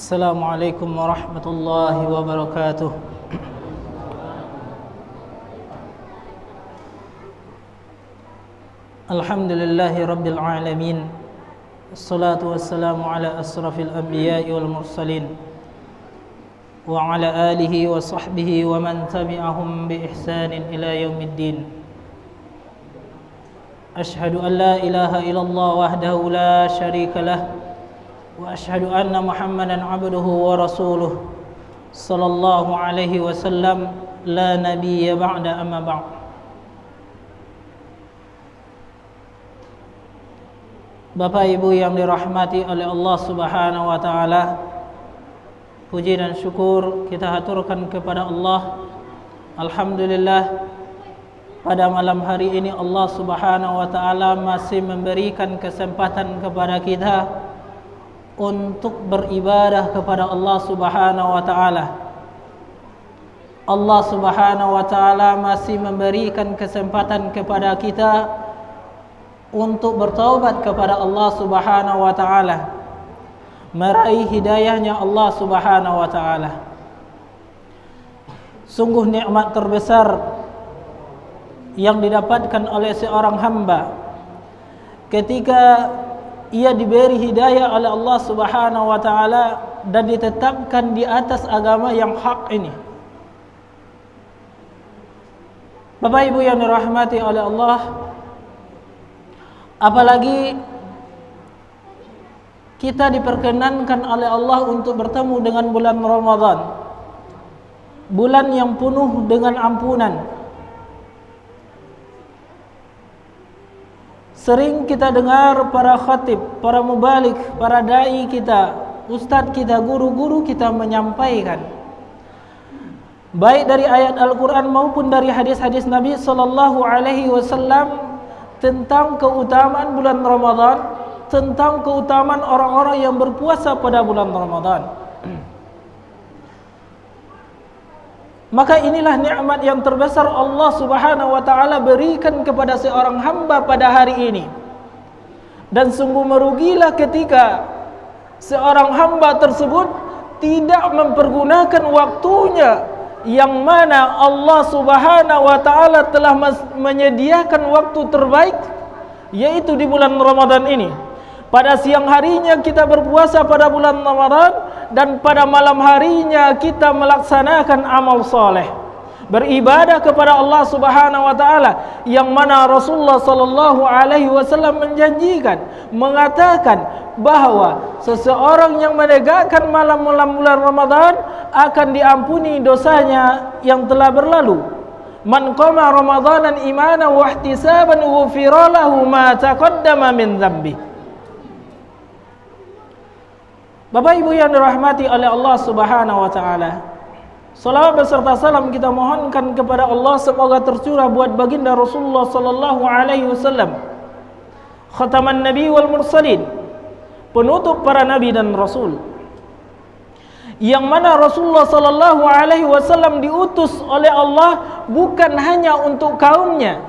Assalamualaikum warahmatullahi wabarakatuh. Alhamdulillahi rabbil alamin. Assalatu wassalamu ala asrafil anbiya'i wal mursalin wa ala alihi wa sahbihi wa man tabi'ahum bi ihsanin ila yaumiddin. Ashhadu an la ilaha illallah wahdahu la syarika lah wa ashhadu anna Muhammadan abduhu wa rasuluh sallallahu alaihi wasallam la nabiyya ba'da amma ba'd. Bapak Ibu yang dirahmati oleh Allah Subhanahu wa taala, puji dan syukur kita haturkan kepada Allah. Alhamdulillah, pada malam hari ini Allah Subhanahu wa taala masih memberikan kesempatan kepada kita untuk beribadah kepada Allah Subhanahu wa taala. Allah Subhanahu wa taala masih memberikan kesempatan kepada kita untuk bertaubat kepada Allah Subhanahu wa taala, meraih hidayahnya Allah Subhanahu wa taala. Sungguh nikmat terbesar yang didapatkan oleh seorang hamba ketika ia diberi hidayah oleh Allah Subhanahu wa taala dan ditetapkan di atas agama yang hak ini. Bapak Ibu yang dirahmati oleh Allah, apalagi kita diperkenankan oleh Allah untuk bertemu dengan bulan Ramadan, bulan yang penuh dengan ampunan. Sering kita dengar para khatib, para mubalik, para dai kita, ustadz kita, guru-guru kita menyampaikan, baik dari ayat Al-Quran maupun dari hadis-hadis Nabi Sallallahu Alaihi Wasallam, tentang keutamaan bulan Ramadan, tentang keutamaan orang-orang yang berpuasa pada bulan Ramadan. Maka inilah nikmat yang terbesar Allah Subhanahu wa taala berikan kepada seorang hamba pada hari ini. Dan sungguh merugilah ketika seorang hamba tersebut tidak mempergunakan waktunya yang mana Allah Subhanahu wa taala telah menyediakan waktu terbaik, yaitu di bulan Ramadan ini. Pada siang harinya kita berpuasa pada bulan Ramadan, dan pada malam harinya kita melaksanakan amal soleh, beribadah kepada Allah Subhanahu wa taala, yang mana Rasulullah sallallahu alaihi wasallam menjanjikan, mengatakan bahwa seseorang yang menegakkan malam-malam bulan Ramadan akan diampuni dosanya yang telah berlalu. Man qama ramadanan imanan wa ihtisaban ghufira lahu ma taqaddama min dzambi. Bapak Ibu yang dirahmati oleh Allah Subhanahu wa taala, salawat beserta salam kita mohonkan kepada Allah semoga tercurah buat baginda Rasulullah sallallahu alaihi wasallam, khataman nabi wal mursalin, penutup para nabi dan rasul, yang mana Rasulullah sallallahu alaihi wasallam diutus oleh Allah bukan hanya untuk kaumnya,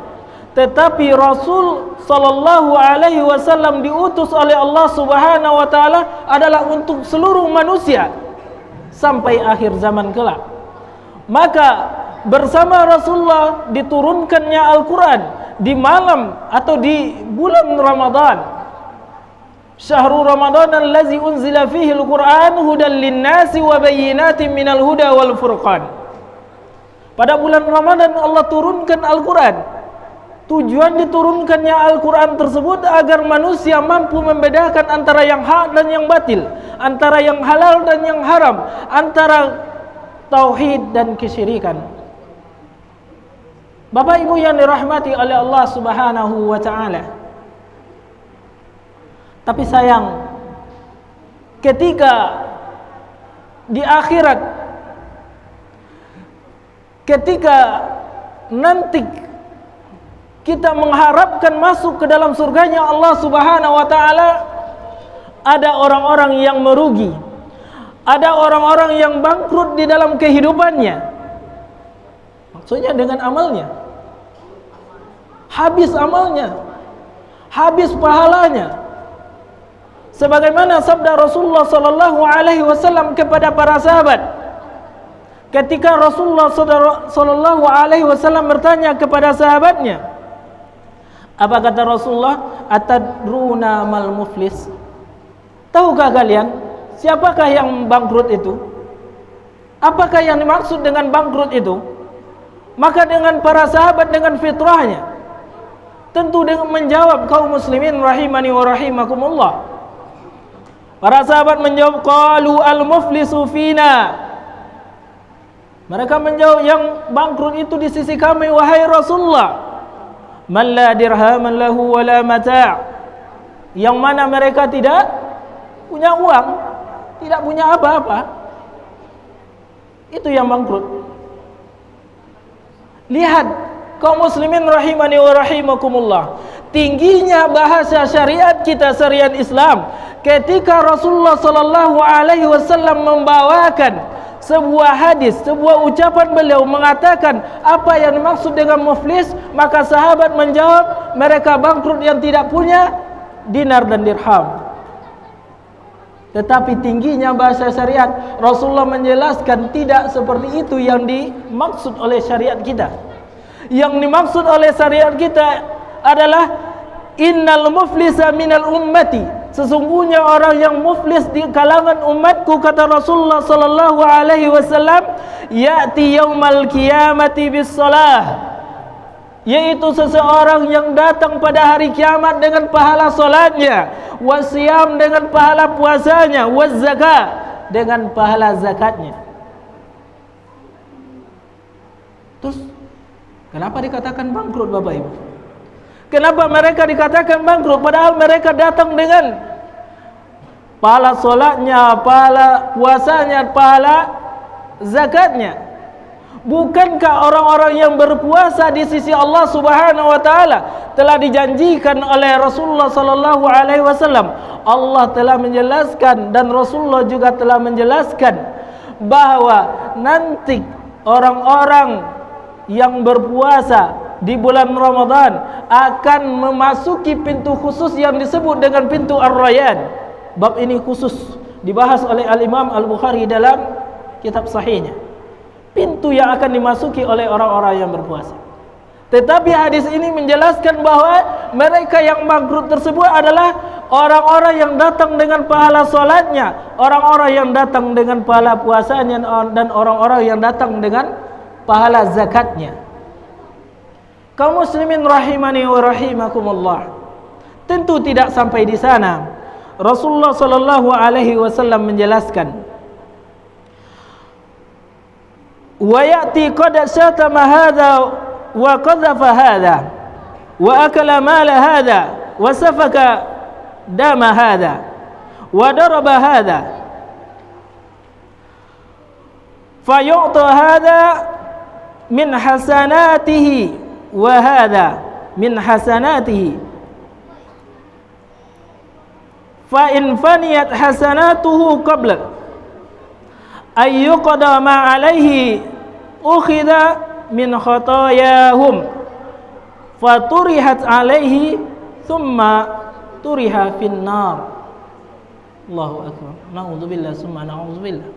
tetapi Rasul sallallahu alaihi wasallam diutus oleh Allah Subhanahu wa taala adalah untuk seluruh manusia sampai akhir zaman kelak. Maka bersama Rasulullah diturunkannya Al-Quran di malam atau di bulan Ramadan. Syahrul Ramadan allazi unzila fihi al-Quran hudan lin-nasi wa bayyinatin minal huda wal furqan. Pada bulan Ramadan Allah turunkan Al-Quran. Tujuan diturunkannya Al-Quran tersebut agar manusia mampu membedakan antara yang hak dan yang batil, antara yang halal dan yang haram, antara tauhid dan kesyirikan. Bapak Ibu yang dirahmati oleh Allah Subhanahu wa taala, tapi sayang ketika di akhirat, ketika nanti kita mengharapkan masuk ke dalam surganya Allah Subhanahu wa taala, ada orang-orang yang merugi, ada orang-orang yang bangkrut di dalam kehidupannya. Maksudnya dengan amalnya, habis amalnya, habis pahalanya. Sebagaimana sabda Rasulullah sallallahu alaihi wasallam kepada para sahabat. Ketika Rasulullah sallallahu alaihi wasallam bertanya kepada sahabatnya, apa kata Rasulullah? Atadruna mal muflis? Tahukah kalian siapakah yang bangkrut itu? Apakah yang dimaksud dengan bangkrut itu? Maka dengan para sahabat dengan fitrahnya tentu dengan menjawab, kaum muslimin rahimani wa rahimakumullah. Para sahabat menjawab, qalu al-muflisu fina. Mereka menjawab, yang bangkrut itu di sisi kami wahai Rasulullah. Man la dirhaman lahu wa la mata'. Yang mana mereka tidak punya uang, tidak punya apa-apa. Itu yang bangkrut. Lihat kaum muslimin rahimani wa rahimakumullah, tingginya bahasa syariat kita, syariat Islam. Ketika Rasulullah sallallahu alaihi wasallam membawakan sebuah hadis, sebuah ucapan beliau mengatakan apa yang dimaksud dengan muflis, maka sahabat menjawab, mereka bangkrut yang tidak punya dinar dan dirham. Tetapi tingginya bahasa syariat, Rasulullah menjelaskan tidak seperti itu yang dimaksud oleh syariat kita. Yang dimaksud oleh syariat kita adalah innal muflisa minal ummati. Sesungguhnya orang yang muflis di kalangan umatku, kata Rasulullah sallallahu alaihi wasallam, ya'ti yaumal qiyamati bis shalah, yaitu seseorang yang datang pada hari kiamat dengan pahala salatnya, wasiyam dengan pahala puasanya, wazakat dengan pahala zakatnya. Terus kenapa dikatakan bangkrut Bapak Ibu? Kenapa mereka dikatakan bangkrut padahal mereka datang dengan pahala salatnya, pahala puasanya, pahala zakatnya? Bukankah orang-orang yang berpuasa di sisi Allah Subhanahu wa taala telah dijanjikan oleh Rasulullah sallallahu alaihi wasallam? Allah telah menjelaskan dan Rasulullah juga telah menjelaskan bahwa nanti orang-orang yang berpuasa di bulan Ramadan akan memasuki pintu khusus yang disebut dengan pintu Ar-Rayyan. Bab ini khusus dibahas oleh Al-Imam Al-Bukhari dalam kitab sahihnya. Pintu yang akan dimasuki oleh orang-orang yang berpuasa. Tetapi hadis ini menjelaskan bahwa mereka yang bangkrut tersebut adalah orang-orang yang datang dengan pahala salatnya, orang-orang yang datang dengan pahala puasanya, dan orang-orang yang datang dengan pahala zakatnya. Kaum muslimin rahimani wa rahimakumullah, tentu tidak sampai di sana. Rasulullah sallallahu alaihi wasallam menjelaskan, wa ya'ti qad syatama hadha wa qadhafa hadha wa akala mala hadha wa safaka dama hadha wa daraba hadha fa yu'ta hadha min hasanatihi wa hadha min hasanatihi fa in faniyat hasanatuhu qabla ay yuqda ma alayhi ukhidha min khatayahum fa turihat alayhi thumma turiha fin nar. Allahu akbar. Na'udzubillah summa na'udzubillah.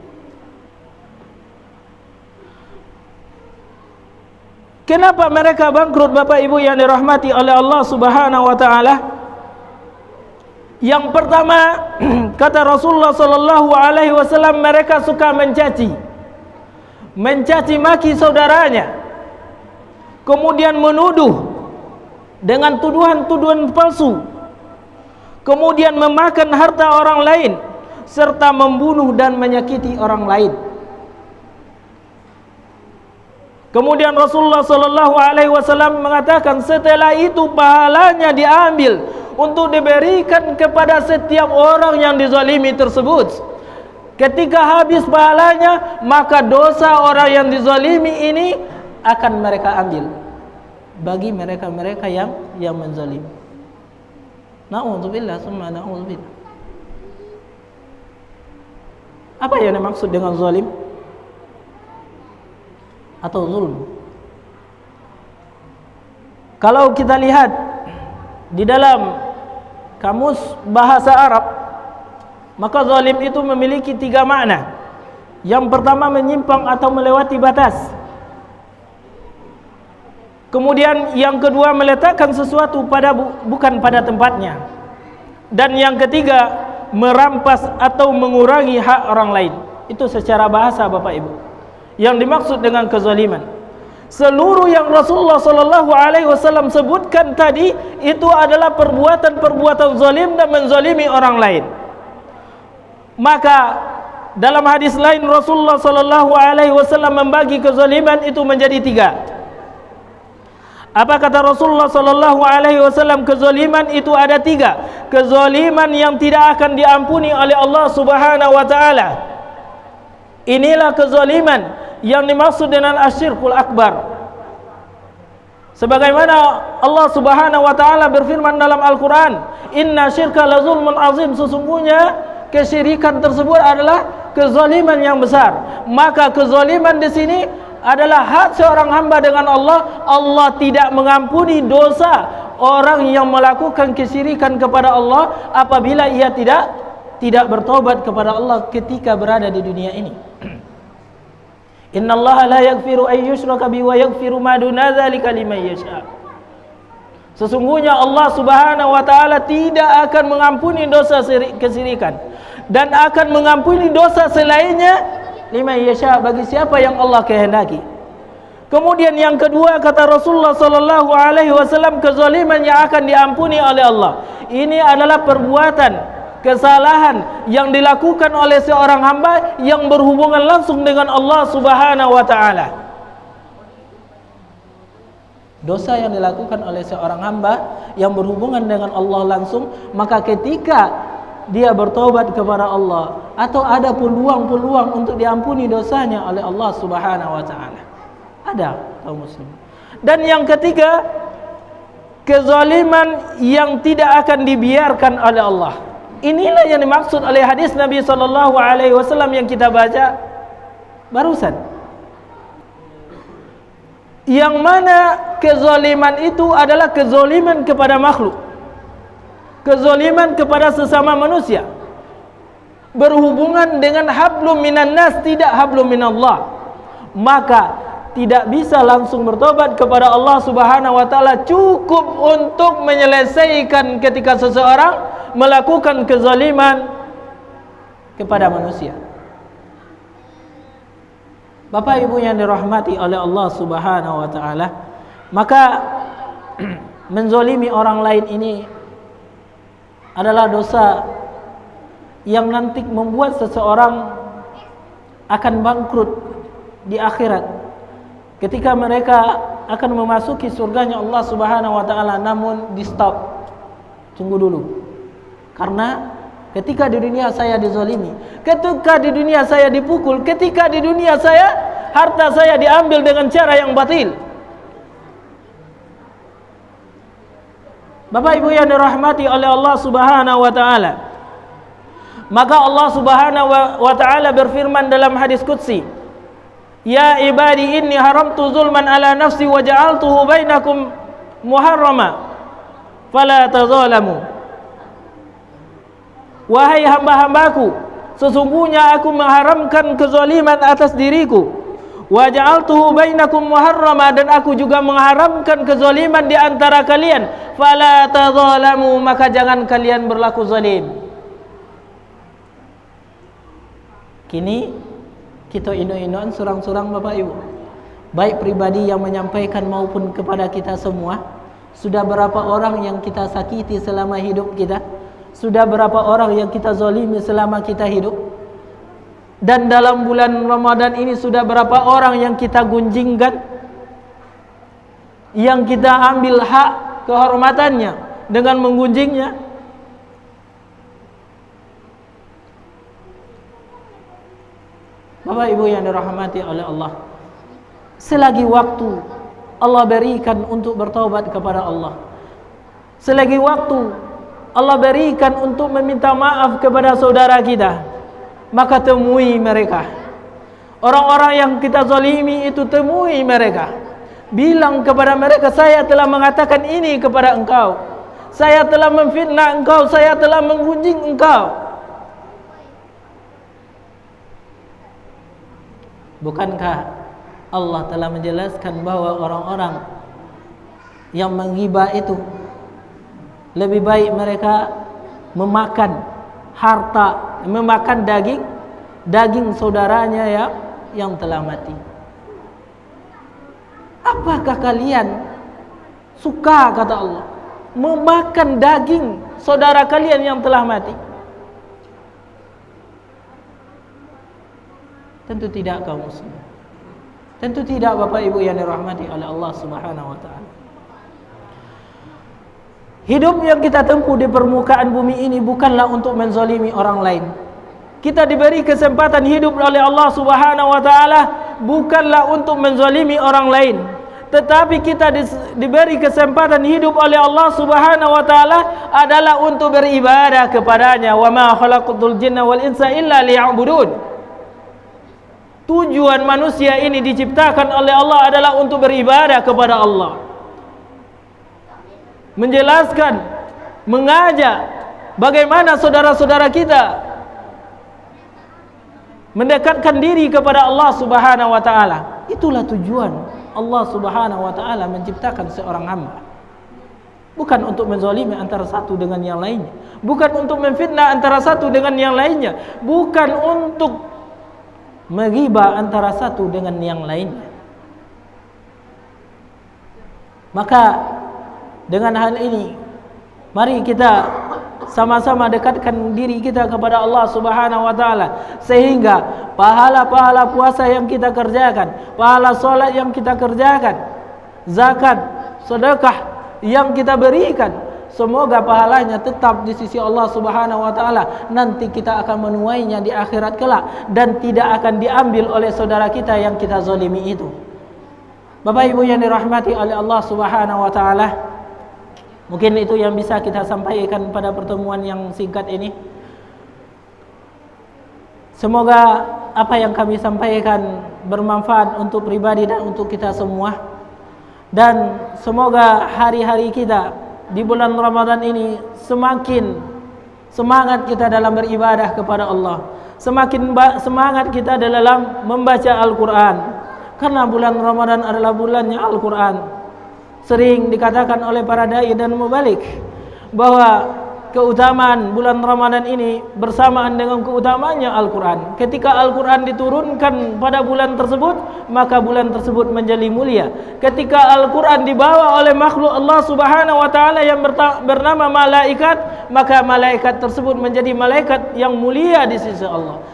Kenapa mereka bangkrut Bapak Ibu yang dirahmati oleh Allah Subhanahu wa taala? Yang pertama, kata Rasulullah sallallahu alaihi wasallam, mereka suka mencaci maki saudaranya, kemudian menuduh dengan tuduhan-tuduhan palsu, kemudian memakan harta orang lain, serta membunuh dan menyakiti orang lain. Kemudian Rasulullah sallallahu alaihi wasallam mengatakan, setelah itu pahalanya diambil untuk diberikan kepada setiap orang yang dizalimi tersebut. Ketika habis pahalanya, maka dosa orang yang dizalimi ini akan mereka ambil bagi mereka-mereka yang menzalimi. Na'udzubillah summa na'udzubillah. Apa yang dimaksud dengan zalim atau zulm? Kalau kita lihat di dalam kamus bahasa Arab, Maka zalim itu memiliki 3 makna. Yang pertama, menyimpang atau melewati batas. Kemudian yang kedua, meletakkan sesuatu bukan pada tempatnya. Dan yang ketiga, merampas atau mengurangi hak orang lain. Itu secara bahasa Bapak Ibu. Yang dimaksud dengan kezaliman, seluruh yang Rasulullah SAW sebutkan tadi itu adalah perbuatan-perbuatan zalim dan menzalimi orang lain. Maka dalam hadis lain Rasulullah SAW membagi kezaliman itu menjadi 3. Apa kata Rasulullah SAW? Kezaliman itu ada 3. Kezaliman yang tidak akan diampuni oleh Allah Subhanahu wa taala. Inilah kezaliman yang dimaksud dengan asyirkul akbar. Sebagaimana Allah Subhanahu wa taala berfirman dalam Al-Qur'an, "Inna syirka la zulmun azim." Sesungguhnya kesyirikan tersebut adalah kezaliman yang besar. Maka kezaliman di sini adalah hak seorang hamba dengan Allah. Allah tidak mengampuni dosa orang yang melakukan kesyirikan kepada Allah apabila ia tidak bertobat kepada Allah ketika berada di dunia ini. Innallaha la yaghfiru an yushraka bihi wa yaghfiru ma duna dzalika liman yasha. Sesungguhnya Allah Subhanahu wa taala tidak akan mengampuni dosa kesyirikan dan akan mengampuni dosa selainnya liman yasha, bagi siapa yang Allah kehendaki. Kemudian yang kedua, kata Rasulullah sallallahu alaihi wasallam, kezaliman yang akan diampuni oleh Allah. Ini adalah perbuatan kesalahan yang dilakukan oleh seorang hamba yang berhubungan langsung dengan Allah Subhanahu wa taala. Dosa yang dilakukan oleh seorang hamba yang berhubungan dengan Allah langsung, maka ketika dia bertobat kepada Allah atau ada peluang-peluang untuk diampuni dosanya oleh Allah Subhanahu wa taala, ada kaum muslim. Dan yang ketiga, kezaliman yang tidak akan dibiarkan oleh Allah. Inilah yang dimaksud oleh hadis Nabi SAW yang kita baca barusan. Yang mana kezaliman itu adalah kezaliman kepada makhluk, kezaliman kepada sesama manusia, berhubungan dengan hablum minan nas, tidak hablum minallah. Maka tidak bisa langsung bertobat kepada Allah Subhanahu wa taala. Cukup untuk menyelesaikan ketika seseorang melakukan kezaliman kepada manusia. Bapak Ibu yang dirahmati oleh Allah Subhanahu wa taala, maka menzalimi orang lain ini adalah dosa yang nanti membuat seseorang akan bangkrut di akhirat ketika mereka akan memasuki surganya Allah Subhanahu wa taala. Namun di stop, tunggu dulu. Karena ketika di dunia saya dizalimi, ketika di dunia saya dipukul, ketika di dunia saya harta saya diambil dengan cara yang batil. Bapak Ibu yang dirahmati oleh Allah Subhanahu wa taala, maka Allah Subhanahu wa taala berfirman dalam hadis qudsi, "Ya ibadi inni haramtu zulman ala nafsi wa ja'altuhu bainakum muharrama fala tazalamu." Wahai hamba-hambaku, sesungguhnya aku mengharamkan kezaliman atas diriku. Wa ja'altuhu bainakum muharrama, dan aku juga mengharamkan kezaliman di antara kalian. Fala tadzalamu, maka jangan kalian berlaku zalim. Kini kita inu-inuan surang-surang Bapak Ibu, baik pribadi yang menyampaikan maupun kepada kita semua. Sudah berapa orang yang kita sakiti selama hidup kita? Sudah berapa orang yang kita zalimi selama kita hidup? Dan dalam bulan Ramadan ini sudah berapa orang yang kita gunjingkan, yang kita ambil hak kehormatannya dengan menggunjingnya? Bapak Ibu yang dirahmati oleh Allah, selagi waktu Allah berikan untuk bertaubat kepada Allah, selagi waktu Allah berikan untuk meminta maaf kepada saudara kita, maka temui mereka. Orang-orang yang kita zalimi itu, temui mereka. Bilang kepada mereka, saya telah mengatakan ini kepada engkau, saya telah memfitnah engkau, saya telah menggunjing engkau. Bukankah Allah telah menjelaskan bahwa orang-orang yang menghibah itu lebih baik mereka memakan harta, memakan daging saudaranya yang telah mati. Apakah kalian suka, kata Allah, memakan daging saudara kalian yang telah mati? Tentu tidak, kaum muslim. Tentu tidak, Bapak Ibu yang dirahmati oleh Allah Subhanahu wa taala. Hidup yang kita tempuh di permukaan bumi ini bukanlah untuk menzalimi orang lain. Kita diberi kesempatan hidup oleh Allah Subhanahu wa taala bukanlah untuk menzalimi orang lain, tetapi kita diberi kesempatan hidup oleh Allah Subhanahu wa taala adalah untuk beribadah kepadanya. Wa ma khalaqtul jinna wal insa illa liya'budun. Tujuan manusia ini diciptakan oleh Allah adalah untuk beribadah kepada Allah, menjelaskan, mengajak bagaimana saudara-saudara kita mendekatkan diri kepada Allah Subhanahu wa taala. Itulah tujuan Allah Subhanahu wa taala menciptakan seorang hamba. Bukan untuk menzalimi antara satu dengan yang lainnya, bukan untuk memfitnah antara satu dengan yang lainnya, bukan untuk menghibah antara satu dengan yang lainnya. Maka dengan hal ini, mari kita sama-sama dekatkan diri kita kepada Allah Subhanahu wa taala, sehingga pahala-pahala puasa yang kita kerjakan, pahala salat yang kita kerjakan, zakat, sedekah yang kita berikan, semoga pahalanya tetap di sisi Allah Subhanahu wa taala. Nanti kita akan menuainya di akhirat kelak dan tidak akan diambil oleh saudara kita yang kita zalimi itu. Bapak Ibu yang dirahmati oleh Allah Subhanahu wa taala, mungkin itu yang bisa kita sampaikan pada pertemuan yang singkat ini. Semoga apa yang kami sampaikan bermanfaat untuk pribadi dan untuk kita semua. Dan semoga hari-hari kita di bulan Ramadan ini semakin semangat kita dalam beribadah kepada Allah, semakin semangat kita dalam membaca Al-Quran, karena bulan Ramadan adalah bulannya Al-Quran. Sering dikatakan oleh para dai dan mubalik bahwa keutamaan bulan Ramadan ini bersamaan dengan keutamaannya Al-Quran. Ketika Al-Quran diturunkan pada bulan tersebut, maka bulan tersebut menjadi mulia. Ketika Al-Quran dibawa oleh makhluk Allah Subhanahu wa taala yang bernama malaikat, maka malaikat tersebut menjadi malaikat yang mulia di sisi Allah.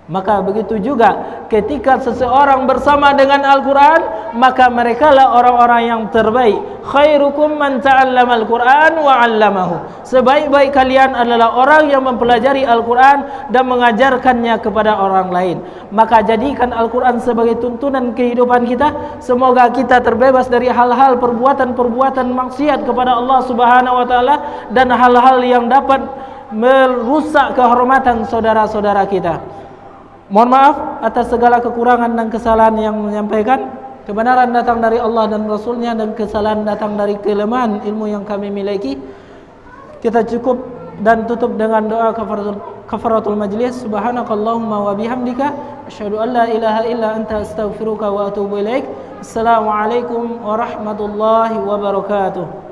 Maka begitu juga ketika seseorang bersama dengan Al-Quran, maka merekalah orang-orang yang terbaik. Khairukum man ta'allama Al-Quran wa 'allamahu. Sebaik-baik kalian adalah orang yang mempelajari Al-Quran dan mengajarkannya kepada orang lain. Maka jadikan Al-Quran sebagai tuntunan kehidupan kita. Semoga kita terbebas dari hal-hal perbuatan-perbuatan maksiat kepada Allah Subhanahu wa taala dan hal-hal yang dapat merusak kehormatan saudara-saudara kita. Mohon maaf atas segala kekurangan dan kesalahan yang menyampaikan. Kebenaran datang dari Allah dan Rasulnya, dan kesalahan datang dari kelemahan ilmu yang kami miliki. Kita cukup dan tutup dengan doa kafaratul majlis. Subhanakallahumma wa bihamdika asyhadu an la ilaha illa anta astaghfiruka wa atubu ilaik. Assalamualaikum warahmatullahi wabarakatuh.